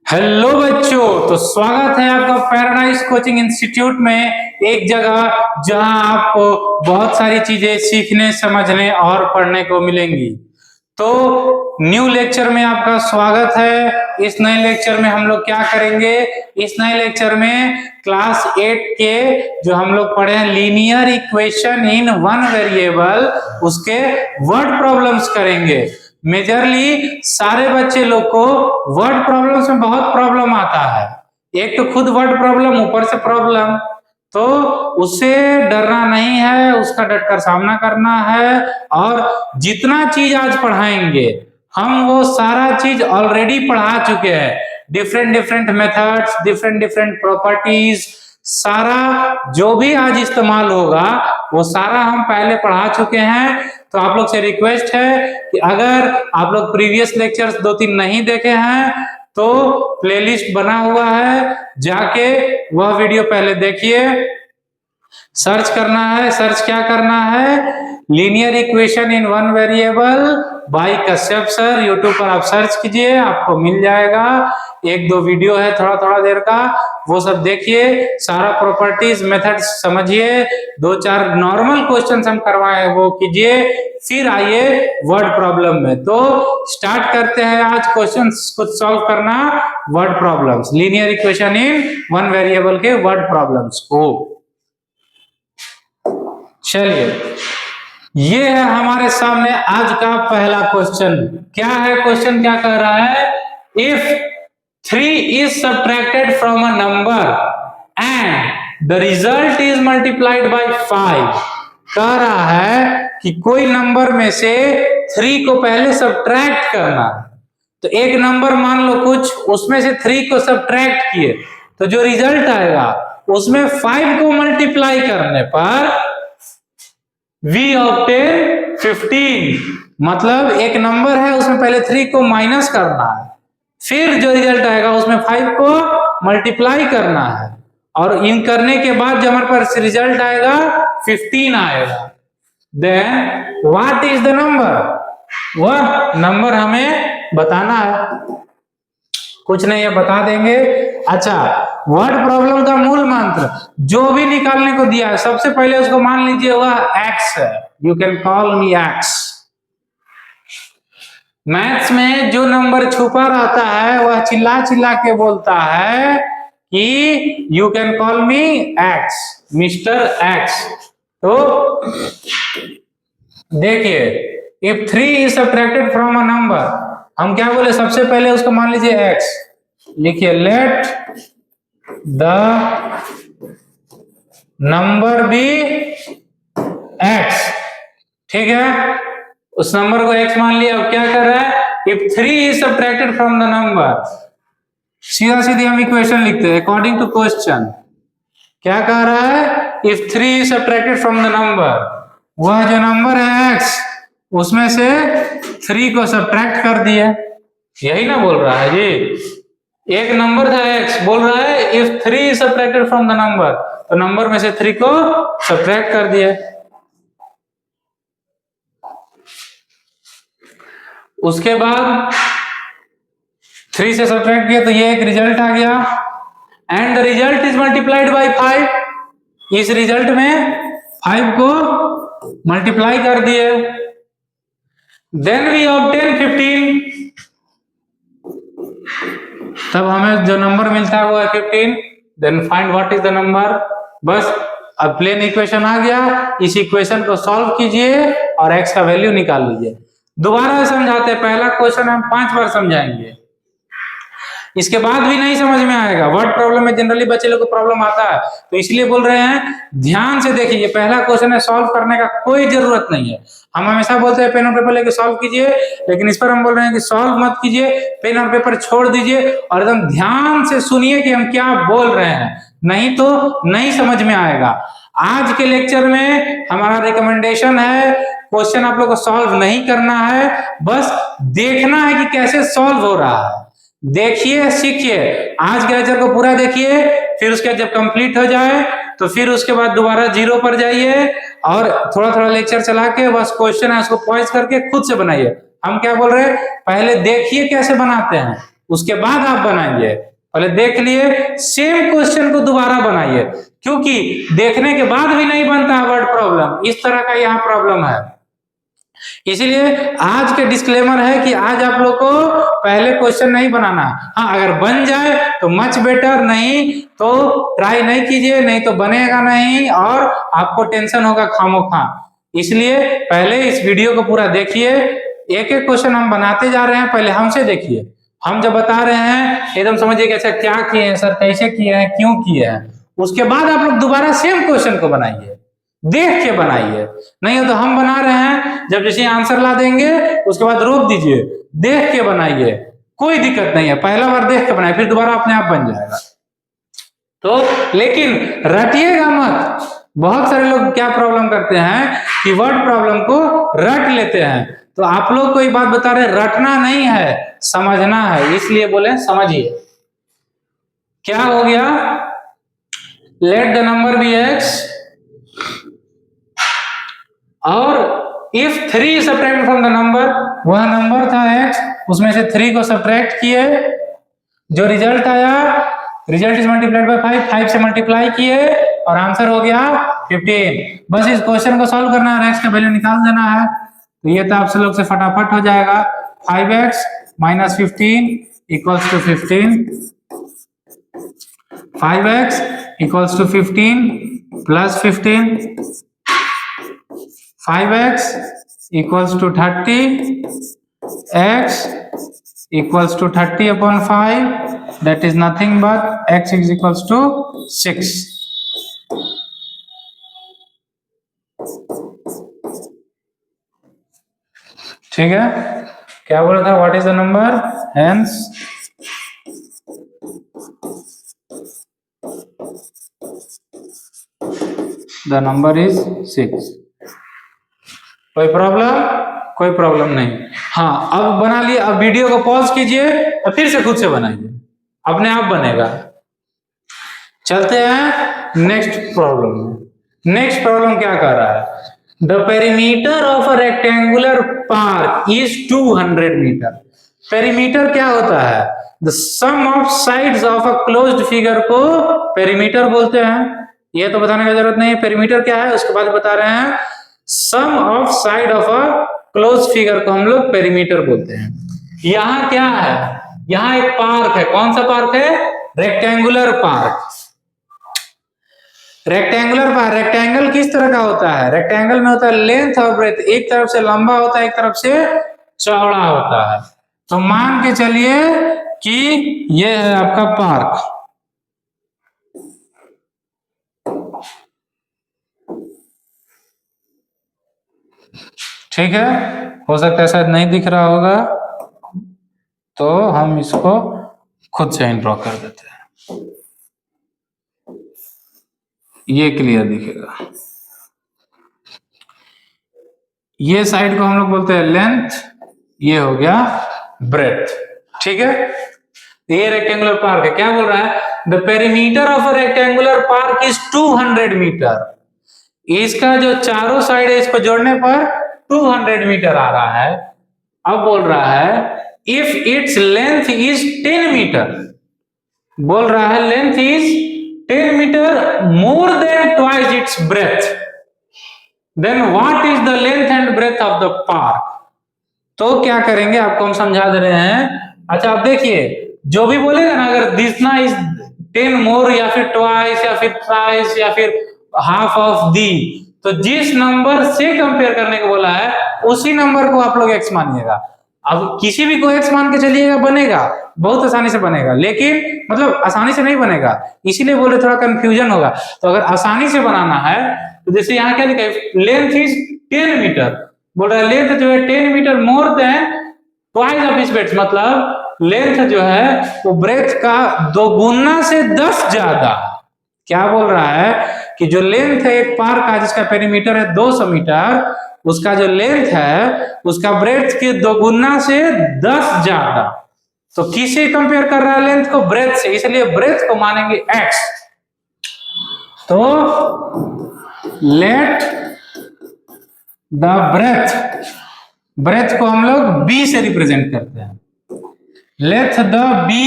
Hello बच्चों, तो स्वागत है आपका पैराडाइज कोचिंग इंस्टीट्यूट में, एक जगह जहां आपको बहुत सारी चीजें सीखने, समझने और पढ़ने को मिलेंगी। तो न्यू लेक्चर में आपका स्वागत है। इस नए लेक्चर में हम लोग क्या करेंगे? इस नए लेक्चर में क्लास 8 के जो हम लोग पढ़े हैं linear equation in one variable, उसके वर्ड प्रॉब्लम्स करेंगे। मेजरली सारे बच्चे लोग को वर्ड प्रॉब्लम्स में बहुत प्रॉब्लम आता है। एक तो खुद वर्ड प्रॉब्लम, ऊपर से प्रॉब्लम, तो उससे डरना नहीं है, उसका डटकर सामना करना है। और जितना चीज आज पढ़ाएंगे हम वो सारा चीज ऑलरेडी पढ़ा चुके हैं। Different different methods, different different properties, सारा जो भी आज इस्तेमाल होगा वो सारा हम पहले पढ़ा चुके हैं। तो आप लोग से रिक्वेस्ट है कि अगर आप लोग प्रीवियस लेक्चर्स 2-3 नहीं देखे हैं तो प्लेलिस्ट बना हुआ है, जाके वह वीडियो पहले देखिए। सर्च करना है, सर्च क्या करना है? Linear equation in one variable bye Kashyap sir. YouTube पर आप सर्च कीजिए, आपको मिल जाएगा। 1-2 वीडियो है थोड़ा थोड़ा देर का, वो सब देखिए, सारा प्रॉपर्टीज मेथड समझिए, 2-4 नॉर्मल क्वेश्चन हम करवाए वो कीजिए, फिर आइए वर्ड प्रॉब्लम में। तो स्टार्ट करते हैं आज क्वेश्चन कुछ सॉल्व करना, word problems, linear equation in one variable के वर्ड प्रॉब्लम्स को। चलिए, ये है हमारे सामने आज का पहला क्वेश्चन। क्या है क्वेश्चन? क्या कह रहा है? If 3 is subtracted from a number and the result is multiplied by 5, कह रहा है कि कोई नंबर में से 3 को पहले सब्ट्रैक्ट करना। तो एक नंबर मान लो कुछ, उसमें से 3 को सब्ट्रैक्ट किए तो जो रिजल्ट आएगा उसमें 5 को मल्टीप्लाई करने पर we obtain 15। मतलब एक नंबर है, उसमें पहले 3 को माइनस करना है, फिर जो रिजल्ट आएगा उसमें 5 को मल्टीप्लाई करना है, और इन करने के बाद जो हमारे पास रिजल्ट आएगा 15 आएगा। Then what is the number? वह नंबर हमें बताना है। कुछ नहीं है, बता देंगे। अच्छा, वर्ड प्रॉब्लम का मूल मंत्र जो भी निकालने को दिया है, सबसे पहले उसको मान लीजिए वह x है। You can call me x। Maths में जो नंबर छुपा रहता है वह चिल्ला चिल्ला के बोलता है कि you can call me x, mister x। तो देखिए, if 3 is subtracted from a number, हम क्या बोले? सबसे पहले उसको मान लीजिए x, लिखिए let the number be x। ठीक है, उस नंबर को x मान लिया। अब क्या कर रहा है? If 3 is subtracted from the number, सीधा सीधी हम इक्वेशन लिखते हैं अकॉर्डिंग टू क्वेश्चन। क्या कह रहा है? If 3 is subtracted from the number, वह जो नंबर है x, उसमें से 3 को सब्ट्रैक्ट कर दिया। यही ना बोल रहा है जी? एक नंबर था x, बोल रहा है if 3 is subtracted from the number, तो नंबर में से 3 को सब्ट्रैक्ट कर दिया। उसके बाद 3 से सब्ट्रैक्ट किया तो ये एक रिजल्ट आ गया, and the result is multiplied by 5। इस रिजल्ट में 5 को मल्टीप्लाई कर दिए। Then we obtain 15। तब हमें जो नंबर मिलता है वो है 15। Then find what is the number. बस अब प्लेन इक्वेशन आ गया, इस इक्वेशन को सॉल्व कीजिए और x का वैल्यू निकाल लीजिए। दोबारा समझाते हैं, पहला क्वेश्चन हम 5 बार समझाएंगे, इसके बाद भी नहीं समझ में आएगा। वर्ड प्रॉब्लम में जनरली बच्चे लोग को प्रॉब्लम आता है, तो इसलिए बोल रहे हैं ध्यान से देखिए। ये पहला क्वेश्चन है, सॉल्व करने का कोई जरूरत नहीं है। हम हमेशा बोलते हैं पेन और पेपर लेके सॉल्व कीजिए, लेकिन इस पर हम बोल रहे हैं कि सॉल्व मत कीजिए, पेन और पेपर छोड़ दीजिए और एकदम ध्यान से सुनिए कि हम क्या बोल रहे हैं, नहीं तो नहीं समझ में आएगा। आज के लेक्चर में हमारा रिकमेंडेशन है, क्वेश्चन आप लोग को सॉल्व नहीं करना है, बस देखना है कि कैसे सॉल्व हो रहा है। देखिए, सीखिए। आज के लेक्चर को पूरा देखिए, फिर उसके बाद जब कंप्लीट हो जाए तो फिर उसके बाद दोबारा 0 पर जाइए और थोड़ा थोड़ा लेक्चर चला के बस क्वेश्चन है उसको पॉइंट करके खुद से बनाइए। हम क्या बोल रहे हैं? पहले देखिए कैसे बनाते हैं, उसके बाद आप बनाइए। पहले देख लिए, सेम क्वेश्चन को दोबारा बनाइए, क्योंकि देखने के बाद भी नहीं बनता है वर्ड प्रॉब्लम, इस तरह का यहाँ प्रॉब्लम है। इसीलिए आज के डिस्क्लेमर है कि आज आप लोग को पहले क्वेश्चन नहीं बनाना। हाँ, अगर बन जाए तो मच बेटर, नहीं तो ट्राई नहीं कीजिए, नहीं तो बनेगा नहीं और आपको टेंशन होगा खामोखा। इसलिए पहले इस वीडियो को पूरा देखिए, एक एक क्वेश्चन हम बनाते जा रहे हैं, पहले हमसे देखिए। हम जब बता रहे हैं एकदम समझिए कि अच्छा क्या किए हैं सर, कैसे किए हैं, क्यों किए हैं, उसके बाद आप लोग दोबारा सेम क्वेश्चन को बनाइए, देख के बनाइए। नहीं हो तो हम बना रहे हैं, जब जैसे आंसर ला देंगे उसके बाद रोक दीजिए, देख के बनाइए, कोई दिक्कत नहीं है। पहला बार देख के बनाइए, फिर दोबारा अपने आप बन जाएगा। तो लेकिन रटिएगा मत। बहुत सारे लोग क्या प्रॉब्लम करते हैं कि वर्ड प्रॉब्लम को रट लेते हैं। तो आप लोग को एक बात बता रहे, रटना नहीं है, समझना है, इसलिए बोले समझिए। क्या हो गया, let the number be x और if 3 subtract from the number, वह नंबर था x, उसमें से 3 को सब्ट्रैक्ट किए, जो रिजल्ट आया, रिजल्ट इज मल्टीप्लाइड बाय 5, 5 से मल्टीप्लाई किए और आंसर हो गया 15। बस इस क्वेश्चन को सॉल्व करना है, x का वैल्यू निकाल देना है। तो ये तो आप सब लोग से फटाफट हो जाएगा। 5x minus 15 equals to 15, 5x equals to 15 plus 15, 5x equals to 30, x equals to 30 upon 5, that is nothing but x is equals to 6. ठीक है, क्या बोला था, what is the number, hence the number is 6। कोई problem, कोई problem नहीं। हाँ, अब बना लिए। अब वीडियो को पॉज कीजिए और फिर से खुद से बनाइए, अपने आप बनेगा। चलते हैं नेक्स्ट प्रॉब्लम में। नेक्स्ट प्रॉब्लम क्या कह रहा है, the perimeter of a rectangular park is 200 metre. Perimeter क्या होता है, the sum of sides of a closed figure को पेरीमीटर बोलते हैं। ये तो बताने की जरूरत नहीं है पेरीमीटर क्या है, उसके बाद बता रहे हैं sum of side of a close figure को हम लोग पेरीमीटर बोलते हैं। यहां क्या है, यहां एक पार्क है। कौन सा पार्क है, rectangular park. Rectangular park, rectangle किस तरह का होता है, रेक्टेंगल में होता है लेंथ और ब्रेथ, एक तरफ से लंबा होता है, एक तरफ से चौड़ा होता है। तो मान के चलिए कि ये है आपका पार्क। ठीक है, हो सकता है शायद नहीं दिख रहा होगा, तो हम इसको खुद से ड्रॉ कर देते हैं, ये क्लियर दिखेगा। ये साइड को हम लोग बोलते हैं लेंथ, ये हो गया ब्रेथ। ठीक है, ये रेक्टेंगुलर पार्क है। क्या बोल रहा है, the perimeter of a rectangular park is 200 metre. इसका जो चारों साइड है, इसको जोड़ने पर 200 मीटर आ रहा है। अब बोल रहा है if its length is 10 metre, बोल रहा है length is 10 metre more than twice its breadth, then what is the length and breadth of the park. तो क्या करेंगे, आपको हम समझा दे रहे हैं। अच्छा, आप देखिए, जो भी बोलेगा ना, अगर दिसना इज 10 मोर या फिर ट्वाइस या फिर थ्राइस या फिर हाफ ऑफ दी, तो जिस नंबर से कंपेयर करने को बोला है उसी नंबर को आप लोग x मानिएगा। अब किसी भी को x मान के चलिएगा, बनेगा, बहुत आसानी से बनेगा, लेकिन मतलब आसानी से नहीं बनेगा, इसीलिए बोले थोड़ा कंफ्यूजन होगा। तो अगर आसानी से बनाना है तो जैसे यहाँ क्या लिखा है, लेंथ इज 10 मीटर, बोल रहा है लेंथ जो है 10 metre more than twice of its breadth, मतलब लेंथ जो है वो ब्रेथ का 2 गुना से 10 ज्यादा। क्या बोल रहा है कि जो लेंथ है एक पार्क का, जिसका पेरीमीटर है 200 मीटर, उसका जो लेंथ है उसका ब्रेथ के 2 गुना से 10 ज्यादा। तो किसे कंपेयर कर रहा है, लेंथ को ब्रेथ से, इसलिए ब्रेथ को मानेंगे x। तो लेट द ब्रेथ, ब्रेथ को हम लोग b से रिप्रेजेंट करते हैं। let the be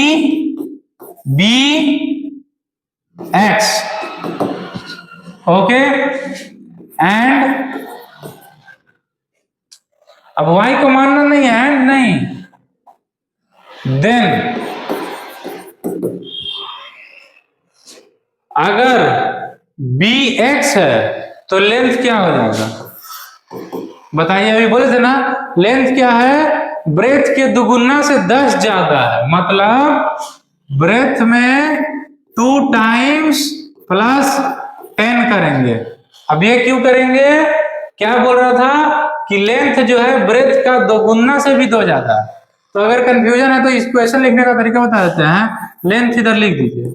x, okay, and अब y को मानना नहीं है, एंड नहीं, देन अगर b x है तो लेंथ क्या हो जाएगा बताइए। अभी बोले थे ना लेंथ क्या है, ब्रेथ के दुगुना से 10 ज्यादा है, मतलब ब्रेथ में 2 टाइम्स प्लस 10 करेंगे। अब ये क्यों करेंगे, क्या बोल रहा था कि लेंथ जो है ब्रेथ का दोगुना से भी 2 ज्यादा है। तो अगर कंफ्यूजन है तो इस क्वेश्चन लिखने का तरीका बता देते हैं। लेंथ इधर लिख दीजिए,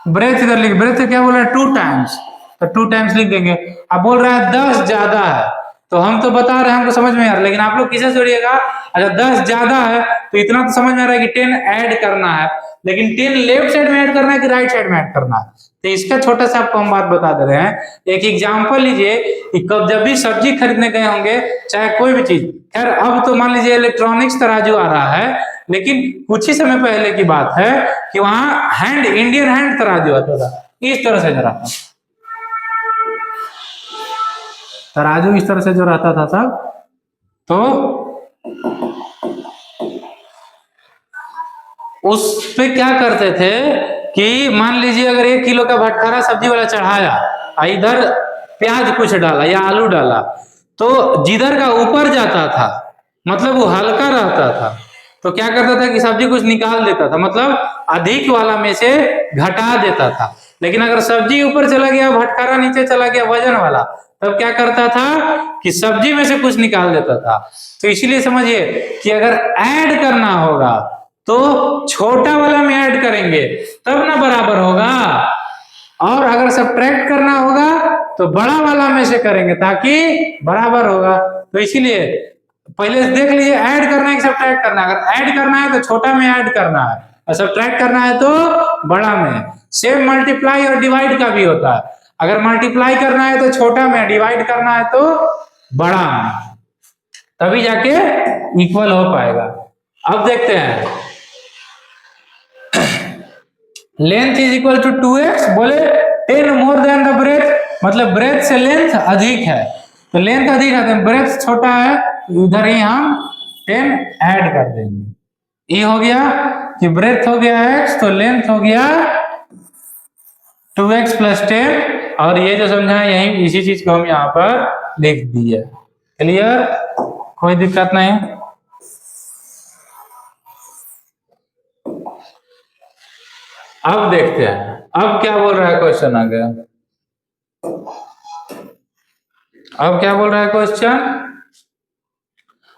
ब्रेथ इधर लिख, ब्रेथ क्या बोल रहा है 2 टाइम्स, तो 2 टाइम्स लिख देंगे। अब बोल रहा है 10 ज्यादा है, तो हम तो बता रहे हैं हमको समझ में आ रहा है, लेकिन आप लोग किसे जोड़िएगा। अच्छा 10 ज्यादा है तो इतना तो समझ में आ रहा है कि 10 ऐड करना है, लेकिन 10 लेफ्ट साइड में ऐड करना है कि राइट साइड में ऐड करना है, तो इसका छोटा सा आपको हम बात बता दे रहे हैं। एक एग्जांपल लीजिए कि कब जब भी सब्जी खरीदने गए होंगे चाहे कोई भी चीज, खैर अब तो मान लीजिए इलेक्ट्रॉनिक्स तराजू आ रहा है, लेकिन कुछ ही समय पहले की बात है कि वहां हैंड, इंडियन हैंड तराजू आता था, इस तरह से जरा तराजू इस तरह से जो रहता था सब, तो उस पे क्या करते थे कि मान लीजिए अगर 1 किलो का भटखारा सब्जी वाला चढ़ाया, इधर प्याज कुछ डाला या आलू डाला, तो जिधर का ऊपर जाता था मतलब वो हल्का रहता था, तो क्या करता था कि सब्जी कुछ निकाल देता था, मतलब अधिक वाला में से घटा देता था। लेकिन अगर सब्जी ऊपर चला गया, भटखारा नीचे चला गया वजन वाला, तब क्या करता था कि सब्जी में से कुछ निकाल देता था। तो इसीलिए समझिए कि अगर ऐड करना होगा तो छोटा वाला में ऐड करेंगे तब ना बराबर होगा, और अगर सब्ट्रैक्ट करना होगा तो बड़ा वाला में से करेंगे ताकि बराबर होगा। तो इसीलिए पहले देख लीजिए ऐड करना है कि सब्ट्रैक्ट करना है। अगर ऐड करना है तो छोटा में ऐड करना है, और सब्ट्रैक्ट करना है तो बड़ा में। सेम मल्टीप्लाई और डिवाइड का भी होता है, अगर मल्टीप्लाई करना है तो छोटा में, डिवाइड करना है तो बड़ा में, तभी जाके इक्वल हो पाएगा। अब देखते हैं length is equal to 2x, बोले 10 मोर देन द ब्रेथ, मतलब ब्रेथ से लेंथ अधिक है, तो लेंथ अधिक है तो ब्रेथ छोटा है, तो इधर ही हम 10 ऐड कर देंगे। ये हो गया कि ब्रेथ हो गया x, तो लेंथ हो गया 2x प्लस 10, और ये जो समझा यही इसी चीज को हम यहाँ पर लिख दिए। क्लियर, कोई दिक्कत नहीं। अब देखते हैं अब क्या बोल रहा है क्वेश्चन आगे। अब क्या बोल रहा है question,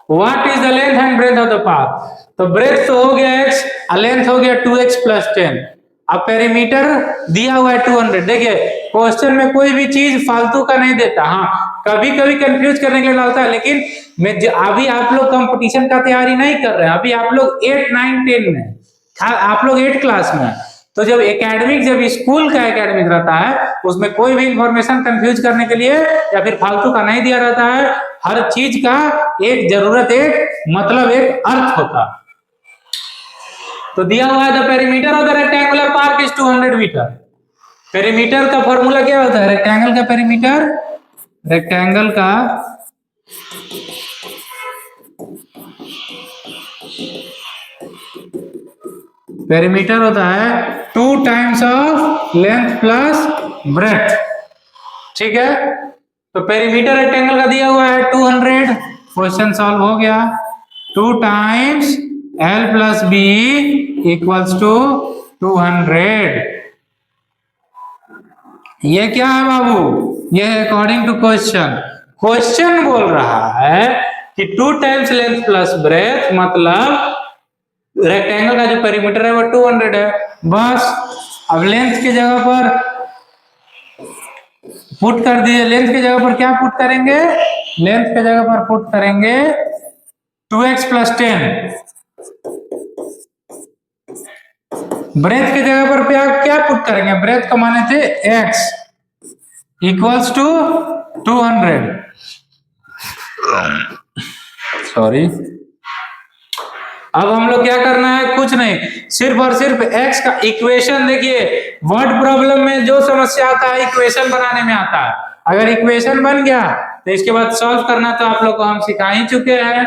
what is the length and breadth of the path. तो ब्रेथ तो हो गया x, लेंथ हो गया 2x प्लस 10। अब पेरीमीटर दिया हुआ है 200। देखिए क्वेश्चन में कोई भी चीज फालतू का नहीं देता, हाँ कभी कभी कंफ्यूज करने के लिए डालता है, लेकिन मैं अभी आप लोग कंपटीशन का तैयारी नहीं कर रहे हैं, अभी आप लोग 8, 9, 10 में, आप लोग 8 क्लास में, तो जब एकेडमिक, जब स्कूल का एकेडमिक रहता है उसमें कोई भी इंफॉर्मेशन कंफ्यूज करने के लिए या फिर फालतू का नहीं दिया रहता है। हर चीज का एक जरूरत, एक मतलब, एक अर्थ होता है। तो दिया हुआ है the perimeter of the rectangular park is 200 metre. Perimeter का फॉर्मूला क्या होता है, रेक्टेंगल का पेरीमीटर, रेक्टेंगल का पेरीमीटर होता है 2 times of length plus breadth, ठीक है। तो पेरीमीटर रेक्टेंगल का दिया हुआ है 200, क्वेश्चन सॉल्व हो गया। 2 times L plus B equals to 200। ये क्या है बाबू, ये है अकॉर्डिंग टू क्वेश्चन। क्वेश्चन बोल रहा है कि 2 टाइम्स लेंथ प्लस ब्रेथ, मतलब रेक्टेंगल का जो पेरीमीटर है वो 200 है, बस। अब लेंथ की जगह पर पुट कर दिए, लेंथ की जगह पर क्या पुट करेंगे, लेंथ की जगह पर पुट करेंगे 2x प्लस 10। ब्रेथ की जगह पर क्या पुट करेंगे, ब्रेथ का माने थे x इक्वल्स टू 200, सॉरी। अब हम लोग क्या करना है, कुछ नहीं, सिर्फ और सिर्फ x का इक्वेशन। देखिए वर्ड प्रॉब्लम में जो समस्या आता है इक्वेशन बनाने में आता है। अगर इक्वेशन बन गया तो इसके बाद सॉल्व करना तो आप लोग को हम सिखा ही चुके हैं।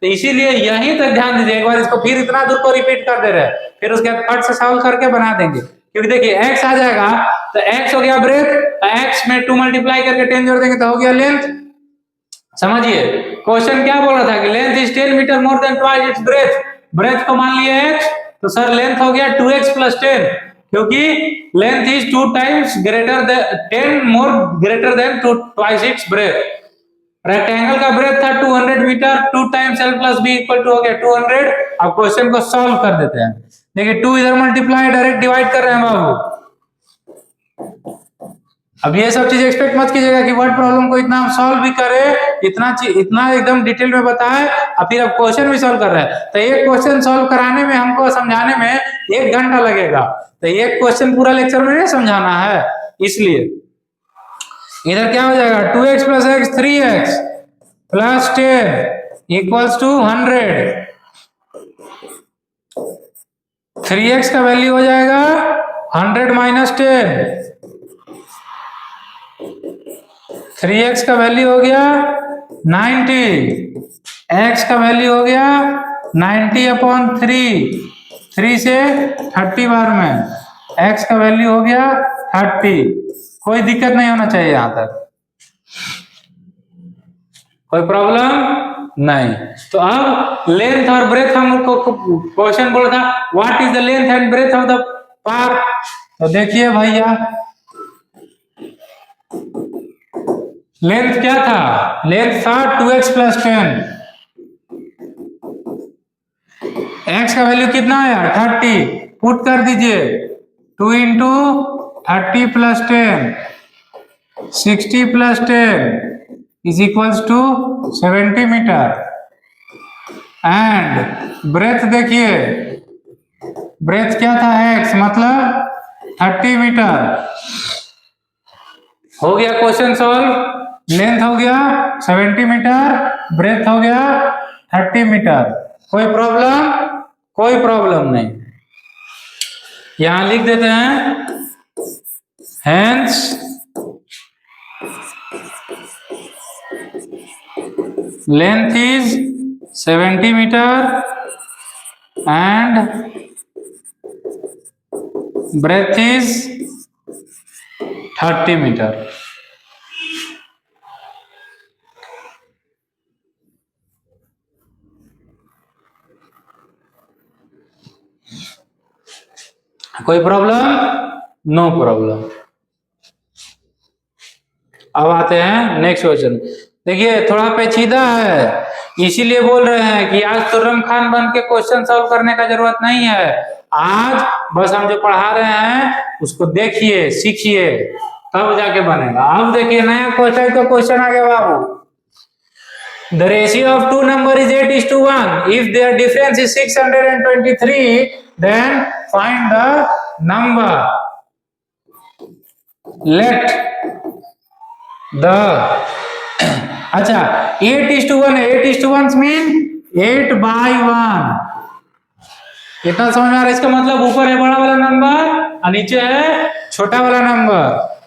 तो इसीलिए यहीं तक ध्यान दीजिए, एक बार इसको फिर इतना दूर को रिपीट कर दे रहे हैं, फिर उसके बाद फट से सॉल्व करके बना देंगे। क्योंकि देखिए x आ जाएगा तो x हो गया ब्रेथ, x में 2 मल्टीप्लाई करके 10 जोड़ देंगे तो हो गया लेंथ। समझिए क्वेश्चन क्या बोल रहा था कि length is 10 metre more than twice its breadth. Breadth को मान लिए x, तो सर लेंथ हो गया 2x प्लस 10, क्योंकि length is 2 times greater than 10 more greater than twice its breadth. Rectangle का ब्रेथ था 200 metre, 2 times l plus b equal to हो गया 200। अब क्वेश्चन को सॉल्व कर देते हैं। देखिए 2 इधर मल्टीप्लाई, डायरेक्ट डिवाइड कर रहे हैं बाबू। अब ये सब चीज एक्सपेक्ट मत कीजिएगा कि वर्ड प्रॉब्लम को इतना हम सॉल्व भी करें, इतना एकदम डिटेल में बताए और फिर अब क्वेश्चन भी सॉल्व कर रहे हैं। तो एक क्वेश्चन सॉल्व कराने में हमको समझाने में 1 घंटा लगेगा, तो एक क्वेश्चन पूरा लेक्चर में नहीं समझाना है। इसलिए इधर क्या हो जाएगा, 2x plus x 3x plus 10 equals to 100। 3x का वैल्यू हो जाएगा 100 माइनस 10, 3x का वैल्यू हो गया 90, x का वैल्यू हो गया 90/3, 3 से 30 बार में x का वैल्यू हो गया 30। कोई दिक्कत नहीं होना चाहिए यहां तक, कोई प्रॉब्लम नहीं। तो अब लेंथ और ब्रेथ हम लोग को क्वेश्चन बोला था, what is the length and breadth of the park. तो देखिए भैया लेंथ क्या था, लेंथ था 2x प्लस 10, x का वैल्यू कितना आया 30, पुट कर दीजिए 2 into 30 plus 10, 60 plus 10 is equals to 70 metre. And breadth देखिए, ब्रेथ क्या था x, मतलब 30 मीटर। हो गया क्वेश्चन सॉल्व। लेंथ हो गया 70 मीटर, ब्रेथ हो गया 30 मीटर। कोई प्रॉब्लम, कोई प्रॉब्लम नहीं। यहां लिख देते हैं hence length is 70 metre and breadth is 30 metre. कोई प्रॉब्लम, नो प्रॉब्लम। अब आते हैं नेक्स्ट क्वेश्चन। देखिए थोड़ा पेचीदा है, इसीलिए बोल रहे हैं कि आज तुर्रम खान बन के क्वेश्चन सॉल्व करने का जरूरत नहीं है। आज बस हम जो पढ़ा रहे हैं उसको देखिए, सीखिए, तब जाके बनेगा। अब देखिए नया क्वेश्चन, तो क्वेश्चन आ गया बाबू, the ratio of two number is 8:1. If their difference is 623, then find the number. Let the अच्छा 8:1 है, 8:1 मीन 8/1। कितना समझ में आ रहा है? इसका मतलब ऊपर है बड़ा वाला नंबर और नीचे है छोटा वाला नंबर।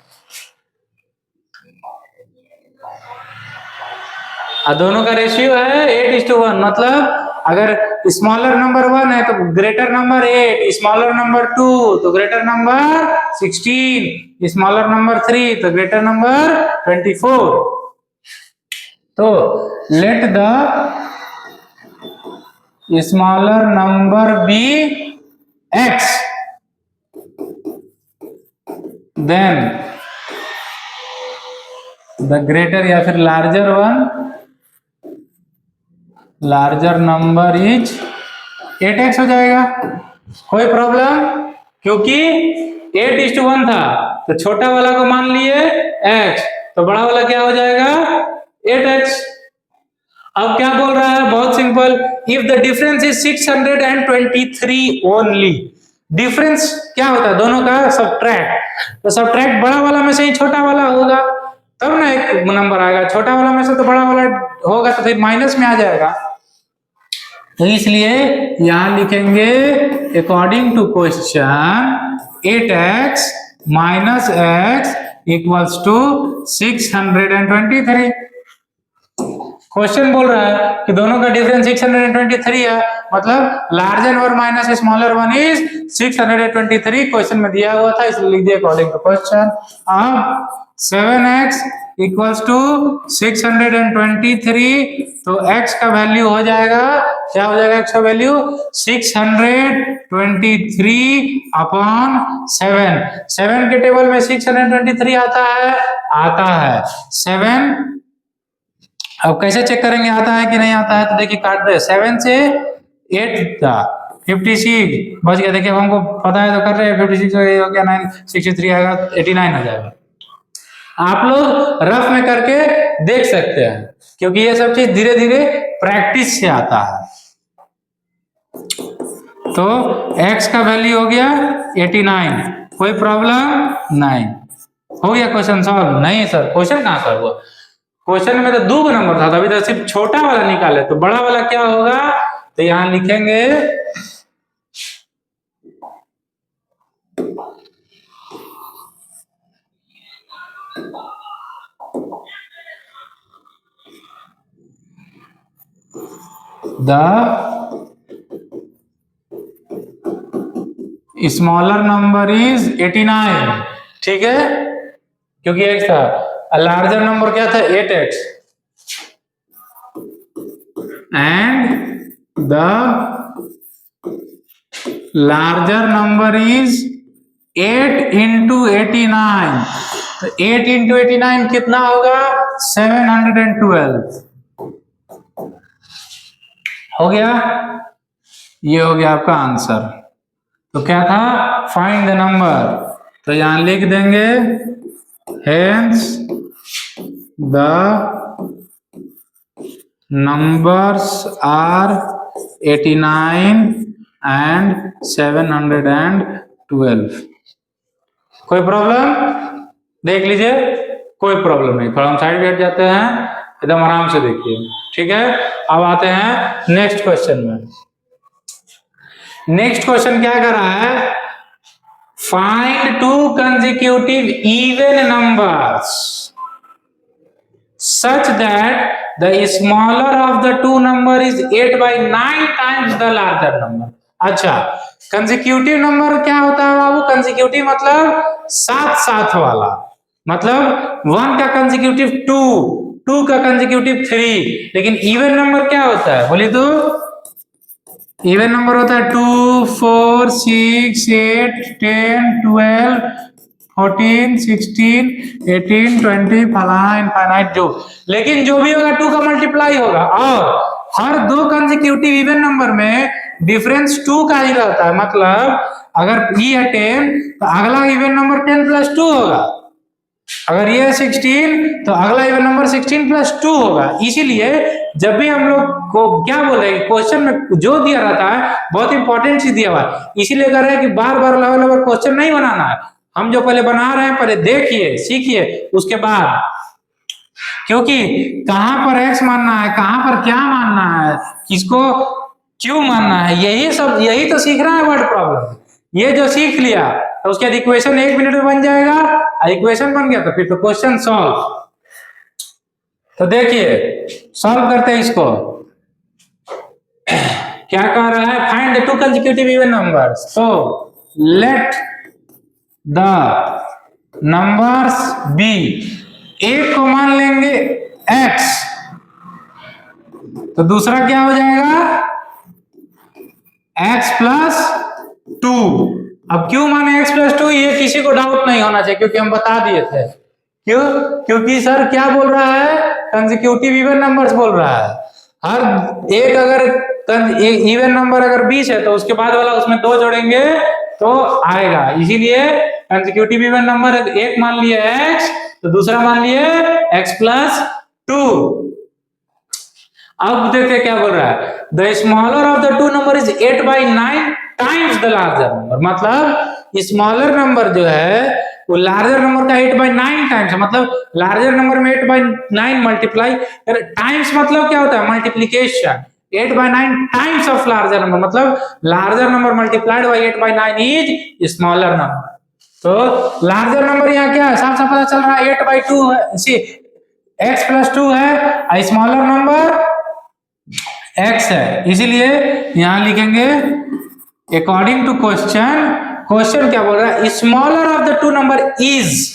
दोनों का रेशियो है 8:1, मतलब अगर स्मॉलर नंबर 1 है तो ग्रेटर नंबर 8, स्मॉलर नंबर 2 तो ग्रेटर नंबर 16, स्मॉलर नंबर 3 तो ग्रेटर नंबर 24। तो let the smaller number be x, then the greater या फिर larger one, larger number is 8x हो जाएगा। कोई प्रॉब्लम, क्योंकि 8:1 था तो छोटा वाला को मान लिए x, तो बड़ा वाला क्या हो जाएगा 8x। अब क्या बोल रहा है, बहुत simple, if the difference is 623 only. Difference क्या होता है, दोनों का सब्ट्रैक्ट, तो सब्ट्रैक्ट बड़ा वाला में से ही छोटा वाला होगा तब ना एक नंबर आएगा, छोटा वाला में से तो बड़ा वाला होगा तो फिर माइनस में आ जाएगा। तो इसलिए यहां लिखेंगे according to question 8x minus x equals to 623। Question बोल रहा है कि दोनों का डिफरेंस 623 है, मतलब larger number minus smaller one is 623 question में दिया हुआ था, इसलिए लिख दिया अकॉर्डिंग टू क्वेश्चन। अब 7x इक्वल्स टू 623, तो x का वैल्यू हो जाएगा, क्या हो जाएगा x का वैल्यू 623 अपॉन 7 के टेबल में 623 आता है 7। अब कैसे चेक करेंगे आता है कि नहीं आता है, तो देखिए काट दे 7 से 8 था 56 बच गया। देखिए हमको पता है तो कर रहे हैं, 56 हो गया 963 आएगा 89 हो जाएगा। आप लोग रफ में करके देख सकते हैं, क्योंकि ये सब चीज धीरे धीरे प्रैक्टिस से आता है। तो x का वैल्यू हो गया 89, कोई प्रॉब्लम नहीं, हो गया क्वेश्चन सॉल्व। नहीं सर क्वेश्चन कहाँ सॉल्व हुआ, क्वेश्चन में तो 2 नंबर था, अभी तो सिर्फ छोटा वाला निकाले, तो बड़ा वाला क्या होगा, तो यहां लिखेंगे द स्मॉलर नंबर इज 89, ठीक है, क्योंकि x था, लार्जर नंबर क्या था 8x, and the larger number is 8 into 89, तो 8 into 89 कितना होगा 712, हो गया, ये हो गया आपका आंसर। तो क्या था, फाइंड द नंबर, तो यहां लिख देंगे hence the numbers are 89 and 712। कोई प्रॉब्लम, देख लीजिए, कोई प्रॉब्लम नहीं, थोड़ा हम साइड बैठ जाते हैं, एकदम आराम से देखिए, ठीक है। अब आते हैं नेक्स्ट क्वेश्चन में। नेक्स्ट क्वेश्चन क्या कर रहा है, find 2 consecutive even numbers such that the smaller of the 2 number is 8/9 times the larger number। अच्छा, कंसेक्यूटिव नंबर क्या होता है बाबू, कंसेक्यूटिव मतलब साथ साथ वाला, मतलब 1 का कंसेक्यूटिव 2 का कंसेक्यूटिव 3, लेकिन इवन नंबर क्या होता है बोलिए तो, इवन नंबर होता है 2 4 6 8 10 12 14 16 18 20 फलाना इनफाइनाइट जो, लेकिन जो भी होगा 2 का मल्टीप्लाई होगा, और हर 2 कंसेक्यूटिव इवन नंबर में डिफरेंस 2 का ही रहता है, मतलब अगर ये है 10 तो अगला इवन नंबर 10 प्लस 2 होगा, अगर ये है 16 तो अगला इवन नंबर 16 प्लस 2 होगा। इसीलिए जब भी हम लोग को क्या बोल रहे हैं, क्वेश्चन में जो दिया रहता है बहुत इंपॉर्टेंट चीज दिया हुआ है, इसीलिए कह रहे हैं कि बार बार लेवल क्वेश्चन नहीं बनाना है, हम जो पहले बना रहे हैं पहले देखिए सीखिए उसके बाद, क्योंकि कहां पर x मानना है, कहां पर क्या मानना है, किसको क्यों मानना है, यही तो सीख रहा है वर्ड प्रॉब्लम। ये जो सीख लिया तो उसके बाद इक्वेशन 1 मिनट में बन जाएगा, इक्वेशन बन गया तो फिर तो क्वेश्चन सॉल्व। तो देखिए सॉल्व करते हैं इसको, क्या कह रहा है, find the 2 consecutive even numbers, so let the numbers be, एक को मान लेंगे x, तो दूसरा क्या हो जाएगा x प्लस 2। अब क्यों माने x प्लस 2, ये किसी को डाउट नहीं होना चाहिए, क्योंकि हम बता दिए थे, क्यों, क्योंकि सर क्या बोल रहा है, कंसेक्यूटिव इवन नंबर्स बोल रहा है, हर एक अगर इवन नंबर अगर 20 है तो उसके बाद वाला उसमें 2 जोड़ेंगे तो आएगा, इसीलिए कंसेक्यूटिव इवन नंबर एक मान लिए x, तो दूसरा मान लिए x प्लस 2। अब देखिए क्या बोल रहा है, the smaller of the 2 number is 8/9 times the larger number, मतलब स्मॉलर नंबर जो है वो लार्जर नंबर का 8/9 टाइम्स है, मतलब लार्जर नंबर में 8/9 मल्टीप्लाई, टाइम्स मतलब क्या होता है multiplication, 8/9 times of larger number, मतलब larger number multiplied by 8/9 is smaller number. तो लार्जर नंबर यहाँ क्या है, साफ साफ पता चल रहा है 8/2 है, x + 2 है, स्मॉलर नंबर x है, इसीलिए यहां लिखेंगे अकॉर्डिंग टू क्वेश्चन। क्वेश्चन क्या बोल रहा है, smaller of the two number is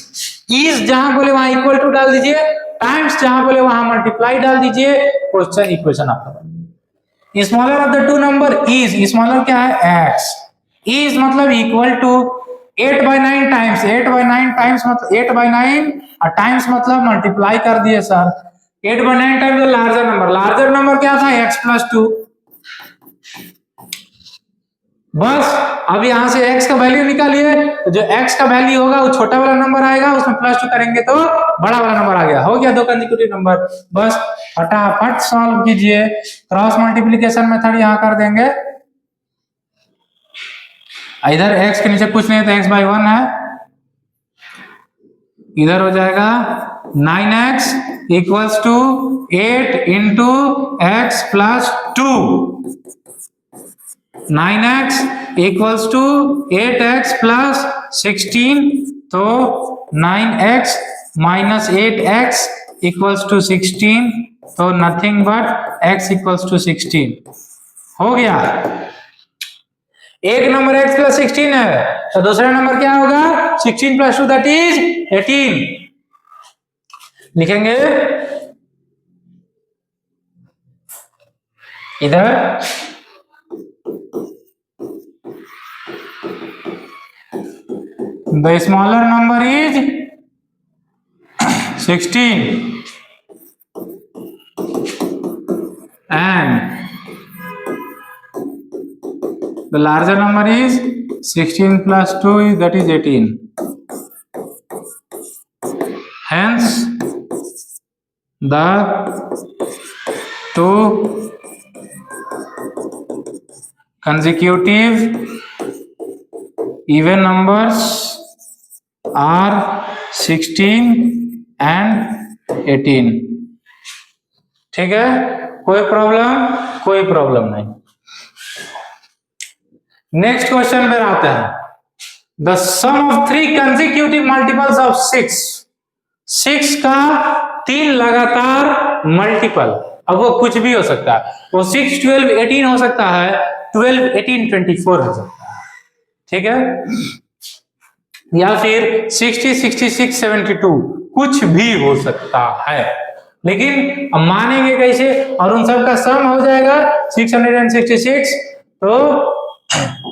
जहां बोले वहां इक्वल टू डाल दीजिए, टाइम्स जहां बोले वहां मल्टीप्लाई डाल दीजिए, क्वेश्चन इक्वेशन आपका बन गया। Smaller of the two number is, smaller क्या है x, इज मतलब इक्वल टू 8/9 टाइम्स, 8/9 टाइम्स मतलब 8/9 और टाइम्स मतलब मल्टीप्लाई कर दिए sir, 8/9 times larger number, larger number क्या था x + 2। बस अब यहां से x का वैल्यू निकालिए, तो जो x का वैल्यू होगा वो छोटा वाला नंबर आएगा, उसमें +2 करेंगे तो बड़ा वाला नंबर आ गया, हो गया 2 कंसेक्यूटिव नंबर। बस फटाफट सॉल्व कीजिए, क्रॉस मल्टीप्लिकेशन मेथड यहां कर देंगे, इधर x के नीचे कुछ नहीं है तो x/1 है, इधर हो जाएगा 9x = 8 into x + 2, 9x = 8x + 16, तो 9x - 8x = 16, तो नथिंग बट x = 16 हो गया। एक नंबर x + 16 है, तो दूसरा नंबर क्या होगा 16 + 2 दैट इज 18, लिखेंगे इधर the smaller number is 16 and the larger number is 16 + 2 is that is 18, hence the two consecutive even numbers are 16 and 18। ठीक है, कोई प्रॉब्लम नहीं। नेक्स्ट क्वेश्चन पर आते हैं, the sum of 3 consecutive multiples of 6 का 3 लगातार मल्टीपल, अब वो कुछ भी हो सकता है, वो 6 12 18 हो सकता है, 12 18 24 हो सकता है, ठीक है, या फिर 60 66 72 कुछ भी हो सकता है, लेकिन अब मानेंगे कैसे, और उन सब का सम हो जाएगा 666, तो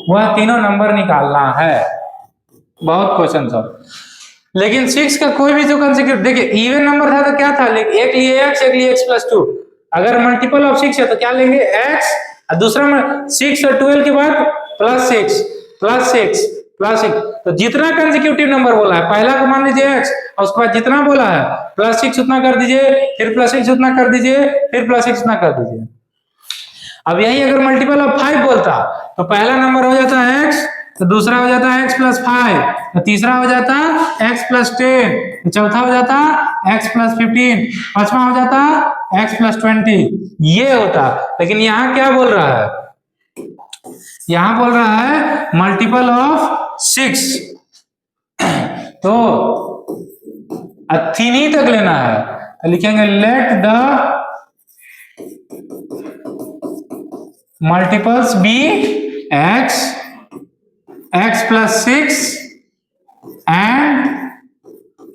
वह तीनों नंबर निकालना है, बहुत क्वेश्चन सब। लेकिन 6 का कोई भी जो कंसेक्यूटिव, देखिए इवन नंबर था तो क्या था, एक लिए x एक लिए x + 2, अगर मल्टीपल ऑफ 6 है तो क्या लेंगे x, और दूसरा 6 और 12 के बाद +6 +6 +6, तो जितना कंसेक्यूटिव नंबर बोला है, पहला को मान लीजिए x, और उसके बाद जितना बोला है +6 उतना कर दीजिए, फिर +6 उतना कर दीजिए, फिर +6 उतना कर दीजिए। अब यही अगर मल्टीपल ऑफ 5 बोलता तो पहला नंबर हो जाता है x, तो दूसरा हो जाता है x + 5, तो तीसरा हो जाता x + 10, तो चौथा हो जाता x + 15, पांचवा हो जाता x + 20, ये होता। लेकिन यहाँ क्या बोल रहा है, यहाँ बोल रहा है मल्टीपल ऑफ 6, तो 3 तक लेना है, तो लिखेंगे let the multiples be x + 6 and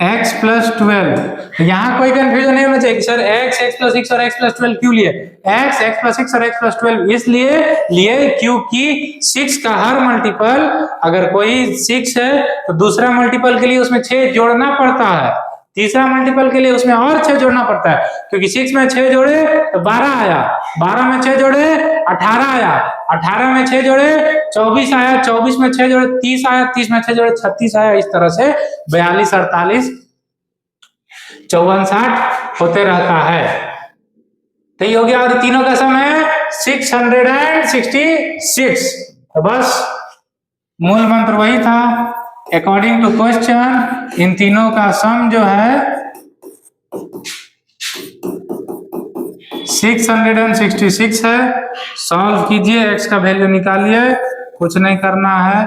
x + 12। यहाँ कोई कंफ्यूजन नहीं होना चाहिए कि सर x + 6 और x + 12 क्यों लिए, x + 6 और x + 12 इसलिए लिए क्योंकि 6 का हर मल्टीपल, अगर कोई 6 है तो दूसरा मल्टीपल के लिए उसमें 6 जोड़ना पड़ता है, तीसरा मल्टीपल के लिए उसमें और 6 जोड़ना पड़ता है, क्योंकि 6 में 6 जोड़े तो 12 आया, 12 में 6 जोड़े 18 आया, 18 में 6 जोड़े 24 आया, 24 में 6 जोड़े 30 आया, 30 में 6 जोड़े 36 आया, इस तरह से 42 48 54 60 होते रहता है। तो ये हो गया, और तीनों का सम है 666, तो बस मूल मंत्र वही था, अकॉर्डिंग टू क्वेश्चन इन तीनों का सम जो है 666 है। सॉल्व कीजिए, x का वैल्यू निकालिए, कुछ नहीं करना है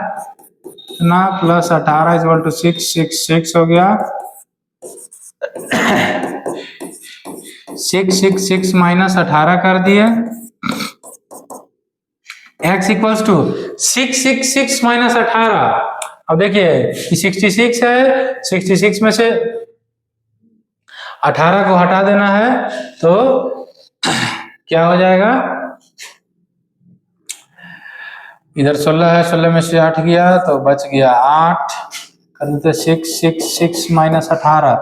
ना। प्लस 18 इक्वल टू 666 हो गया। 666 माइनस 18 कर दिए, x इक्वल्स टू 666 माइनस 18। अब देखिए 66 है, 66 में से 18 को हटा देना है तो क्या हो जाएगा, इधर 16 है, 16 में से 8 गया तो बच गया 8, कर देते 666 माइनस 18,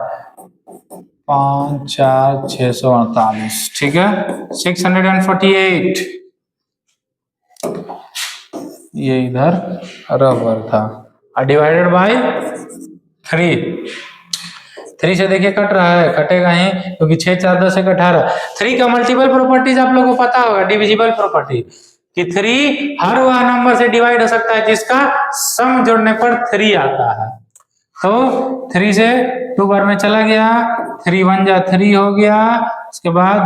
5 4 648, ठीक है 648। ये इधर रबर था और डिवाइडेड बाय 3 से देखिए कट रहा है, कटेगा ही क्योंकि 6 4 10 1 18। 3 का मल्टीपल प्रॉपर्टीज आप लोगों को पता होगा, डिविजिबल प्रॉपर्टी कि 3 हर वह नंबर से डिवाइड हो सकता है जिसका सम जोड़ने पर 3 आता है। तो 3 से 2 बार में चला गया, 3 1 जा 3 हो गया, उसके बाद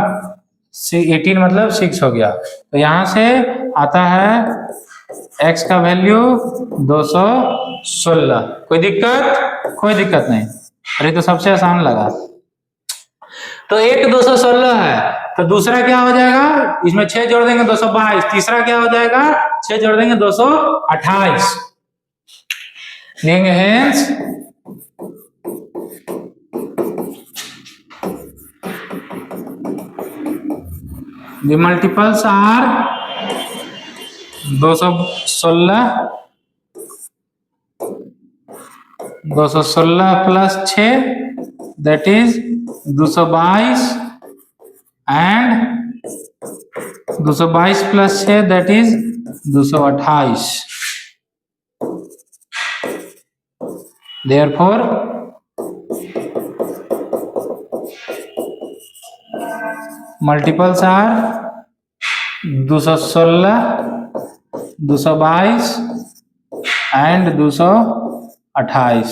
18 मतलब 6 हो गया। तो यहां से आता है x का वैल्यू 216। कोई दिक्कत? कोई दिक्कत नहीं। अरे तो सबसे आसान लगा। तो एक 216 है, तो दूसरा क्या हो जाएगा, इसमें 6 जोड़ देंगे 222, तीसरा क्या हो जाएगा 6 जोड़ देंगे 228, लेंगे hence the multiples are 216 plus 6 that is 222 and 222 plus 6 that is 228। Therefore multiples are 216, 222 and 228।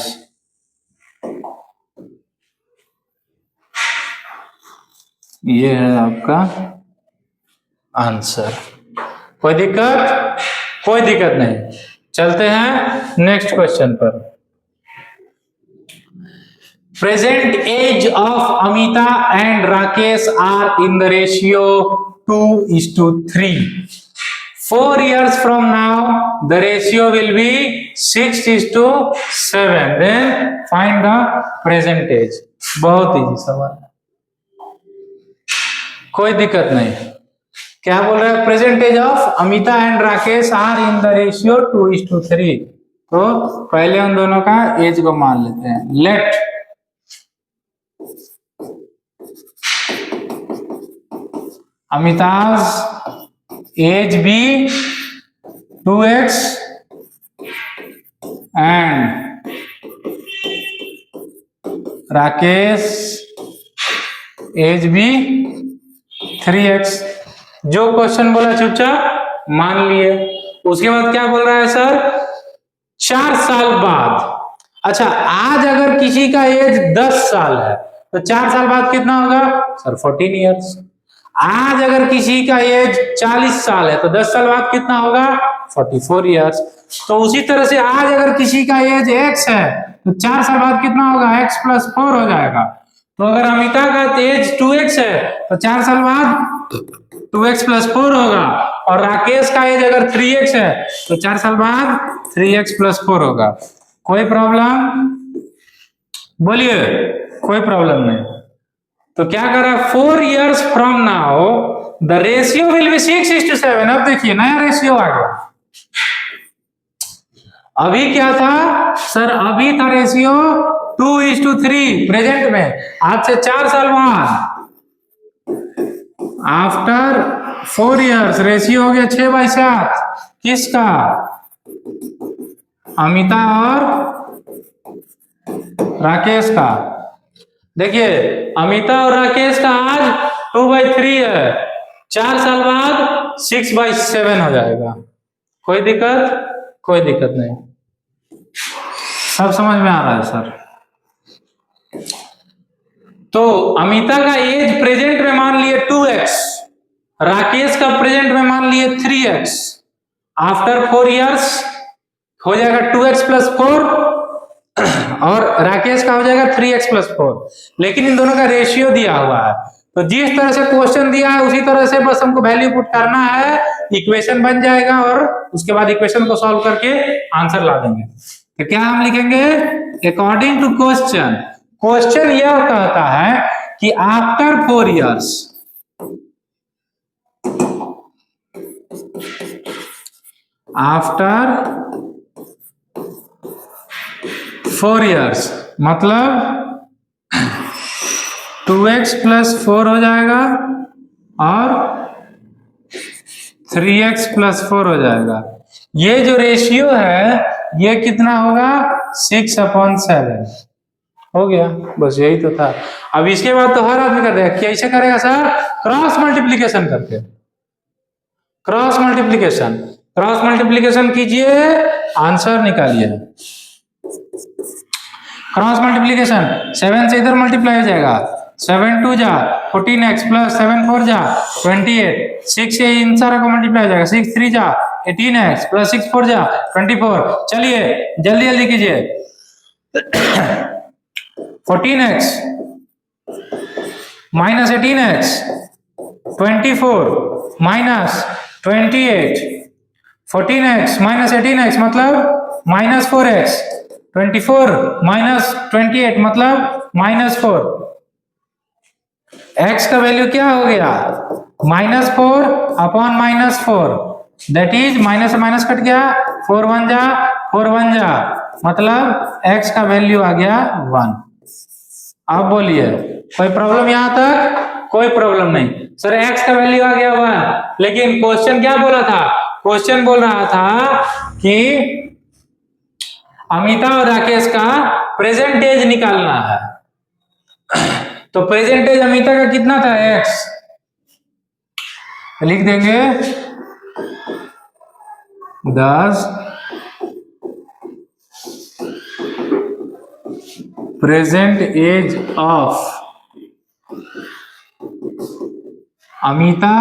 ये है आपका आंसर। कोई दिक्कत? कोई दिक्कत नहीं। चलते हैं नेक्स्ट क्वेश्चन पर। Present age of Amita and Rakesh are in the ratio 2:3। 4 years from now the ratio will be 6:7। then find the present age। बहुत इजी सवाल है, कोई दिक्कत नहीं। क्या बोल रहा है, present age of Amita and Rakesh are in the ratio 2:3। तो पहले उन दोनों का एज को मान लेते हैं। लेट अमिताज age be 2x and Rakesh age be 3x। जो क्वेश्चन बोला चुपचाप मान लिए। उसके बाद क्या बोल रहा है सर, 4 साल बाद। अच्छा, आज अगर किसी का एज 10 साल है तो 4 साल बाद कितना होगा सर, 14 ईयर्स। आज अगर किसी का एज 40 साल है तो 10 साल बाद कितना होगा, 44 ईयर्स। तो उसी तरह से आज अगर किसी का एज x है तो 4 साल बाद कितना होगा, x + 4 हो जाएगा। तो अगर अमिता का एज 2x है तो 4 साल बाद 2x + 4 होगा, और राकेश का एज अगर 3x है तो 4 साल बाद 3x + 4 होगा। कोई प्रॉब्लम? बोलिए, कोई प्रॉब्लम नहीं। तो क्या कर रहा है, 4 years from now the ratio will be 6:7। अब देखिए नया रेशियो आ गया। अभी क्या था सर, अभी था रेशियो 2:3 प्रेजेंट में। आज से 4 साल बाद, आफ्टर 4 years रेशियो हो गया 6/7। किसका, अमिता और राकेश का। देखिए अमिता और राकेश का आज 2/3 है, 4 साल बाद 6/7 हो जाएगा। कोई दिक्कत? कोई दिक्कत नहीं, सब समझ में आ रहा है सर। तो अमिता का एज प्रेजेंट में मान लिए 2x, राकेश का प्रेजेंट में मान लिए 3x, आफ्टर 4 years हो जाएगा 2x प्लस 4 और राकेश का हो जाएगा 3x प्लस 4, लेकिन इन दोनों का रेशियो दिया हुआ है। तो जिस तरह से क्वेश्चन दिया है उसी तरह से बस हमको वैल्यू पुट करना है, इक्वेशन बन जाएगा और उसके बाद इक्वेशन को सॉल्व करके आंसर ला देंगे। तो क्या हम लिखेंगे, अकॉर्डिंग टू क्वेश्चन, क्वेश्चन यह कहता है कि आफ्टर 4 years, आफ्टर 4 years मतलब 2x प्लस 4 हो जाएगा और 3x प्लस 4 हो जाएगा। ये जो रेशियो है ये कितना होगा, 6/7 हो गया। बस यही तो था। अब इसके बाद तो हर आदमी कर देगा। कैसे करेगा सर, क्रॉस मल्टीप्लीकेशन करके, क्रॉस मल्टीप्लीकेशन, क्रॉस मल्टीप्लीकेशन कीजिए, आंसर निकालिए। क्रॉस मल्टीप्लीकेशन 7 से इधर मल्टीप्लाई हो जाएगा, 7 2 जा 14x प्लस 7 4 जा 28, 6 से इन सारा को मल्टीप्लाई हो जाएगा, 6 3 जा 18x प्लस 6 4 जा 24। चलिए जल्दी जल्दी कीजिए। 14x minus 18x 24 minus 28, 14x minus 18x मतलब माइनस 4x, 24 माइनस 28 मतलब माइनस 4। x का वैल्यू क्या हो गया, -4 अपॉन -4, दैट इज माइनस से माइनस कट गया, 4 1 जा 4 1 जा, मतलब x का वैल्यू आ गया 1। अब बोलिए कोई प्रॉब्लम यहां तक, कोई प्रॉब्लम नहीं सर, x का वैल्यू आ गया 1, लेकिन क्वेश्चन क्या बोला था, क्वेश्चन बोल रहा था कि अमिता और राकेश का प्रेजेंट एज निकालना है। तो प्रेजेंट एज अमिता का कितना था, x, लिख देंगे 10 प्रेजेंट एज ऑफ अमिता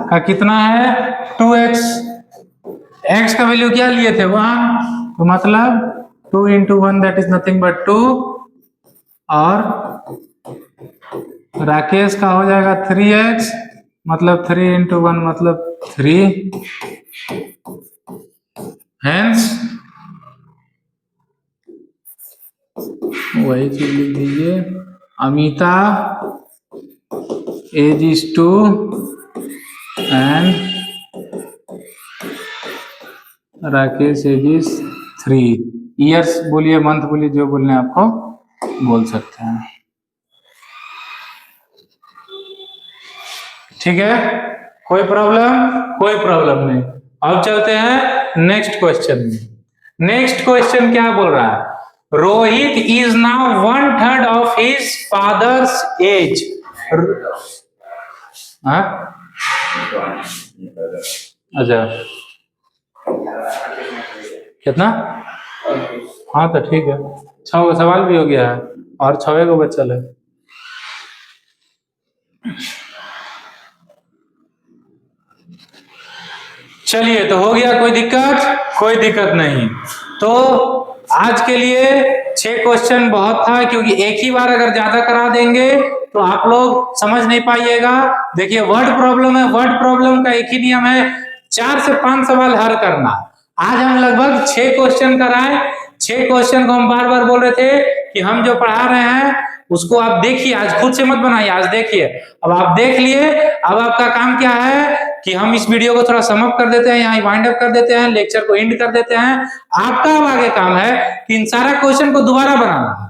का कितना है 2x, x का वैल्यू क्या लिए थे 1, तो मतलब 2 into 1 that is nothing but 2, और राकेश का हो जाएगा 3x मतलब 3 into 1 मतलब 3, हेंस वही चीज लिख दीजिए, Amita age is 2 and Rakesh age is 3। Years बोलिए, मंथ बोलिए, जो बोलने आपको बोल सकते हैं। ठीक है, कोई प्रॉब्लम, कोई प्रॉब्लम नहीं। अब चलते हैं नेक्स्ट क्वेश्चन में। नेक्स्ट क्वेश्चन क्या बोल रहा है, Rohit is now 1/3 of his father's age. अच्छा कितना, हाँ तो ठीक है, 6 सवाल भी हो गया है और 6 को बच्चा है। चलिए तो हो गया, कोई दिक्कत, कोई दिक्कत नहीं। तो आज के लिए 6 क्वेश्चन बहुत था, क्योंकि एक ही बार अगर ज्यादा करा देंगे तो आप लोग समझ नहीं पाइएगा। देखिए वर्ड प्रॉब्लम है, वर्ड प्रॉब्लम का एक ही नियम है, 4 से 5 सवाल हल करना। आज हम लगभग 6 क्वेश्चन कराए। 6 क्वेश्चन को हम बार बार बोल रहे थे कि हम जो पढ़ा रहे हैं उसको आप देखिए, आज खुद से मत बनाइए, आज देखिए। अब आप देख लिए, अब आपका काम क्या है कि हम इस वीडियो को थोड़ा सम अप कर देते हैं, यहाँ वाइंड अप कर देते हैं, लेक्चर को एंड कर देते हैं। आपका अब आगे काम है कि इन सारा क्वेश्चन को दोबारा बनाना है,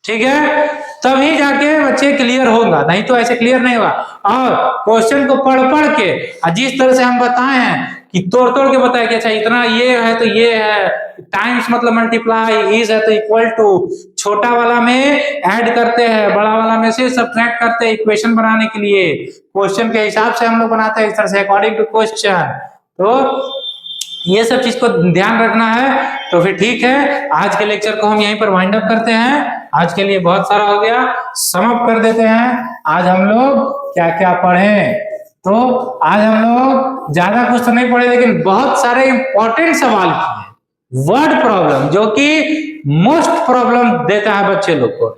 ठीक है, तभी जाके बच्चे क्लियर होगा, नहीं तो ऐसे क्लियर नहीं होगा। और क्वेश्चन को पढ़ पढ़ के, जिस तरह से हम बताए हैं कि तोड़ तोड़ के बताए कि अच्छा इतना ये है तो ये है, टाइम्स मतलब मल्टीप्लाई, इज है तो इक्वल टू, छोटा वाला में ऐड करते हैं, बड़ा वाला में से सब्ट्रैक्ट करते हैं इक्वेशन बनाने के लिए, क्वेश्चन के हिसाब से हम लोग बनाते हैं इस तरह से अकॉर्डिंग टू क्वेश्चन। तो ये सब चीज को ध्यान रखना है। तो फिर ठीक है, आज के लेक्चर को हम यहीं पर वाइंड अप करते हैं। आज के लिए बहुत सारा हो गया, सम अप कर देते हैं। आज हम लोग क्या क्या पढ़े, तो आज हम लोग ज्यादा कुछ तो नहीं पढ़े, लेकिन बहुत सारे इंपॉर्टेंट सवाल किए। वर्ड प्रॉब्लम जो कि मोस्ट प्रॉब्लम देता है बच्चे लोग को।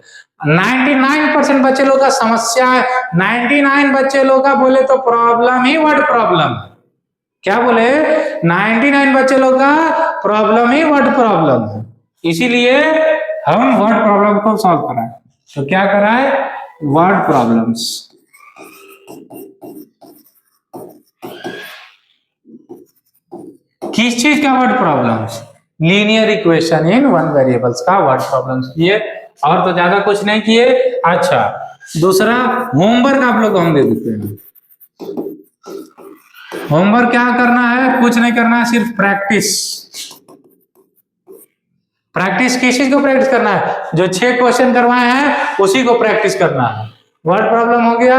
99% बच्चे लोग का समस्या है, 99 बच्चे लोग का बोले तो प्रॉब्लम ही वर्ड प्रॉब्लम है। क्या बोले? 99 बच्चे लोग का प्रॉब्लम ही वर्ड प्रॉब्लम है। इसीलिए हम वर्ड प्रॉब्लम को सॉल्व कराएं। तो क्या कराए? Word problems. किस चीज का word problems? Linear equation in one variables का वर्ड प्रॉब्लम्स किए, और तो ज्यादा कुछ नहीं किए। अच्छा, दूसरा होमवर्क आप लोग को हम दे देते हैं। होमवर्क क्या करना है? कुछ नहीं करना है, सिर्फ प्रैक्टिस। प्रैक्टिस किस चीज को प्रैक्टिस करना है? जो 6 क्वेश्चन करवाए हैं उसी को प्रैक्टिस करना है। वर्ड प्रॉब्लम हो गया,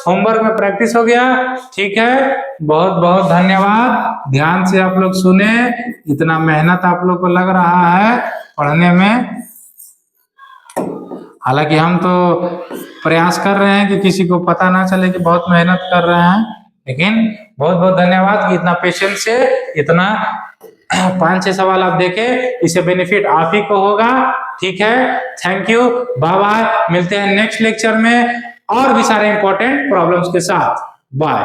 होमवर्क में प्रैक्टिस हो गया। ठीक है, बहुत बहुत धन्यवाद। ध्यान से आप लोग सुने, इतना मेहनत आप लोग को लग रहा है पढ़ने में। हालांकि हम तो प्रयास कर रहे हैं कि किसी को पता ना चले कि बहुत मेहनत कर रहे हैं, लेकिन बहुत बहुत धन्यवाद कि इतना पेशेंस से इतना 5-6 सवाल आप देखें। इससे बेनिफिट आप ही को होगा। ठीक है, थैंक यू, बाय बाय। मिलते हैं नेक्स्ट लेक्चर में और भी सारे इंपॉर्टेंट प्रॉब्लम्स के साथ। बाय।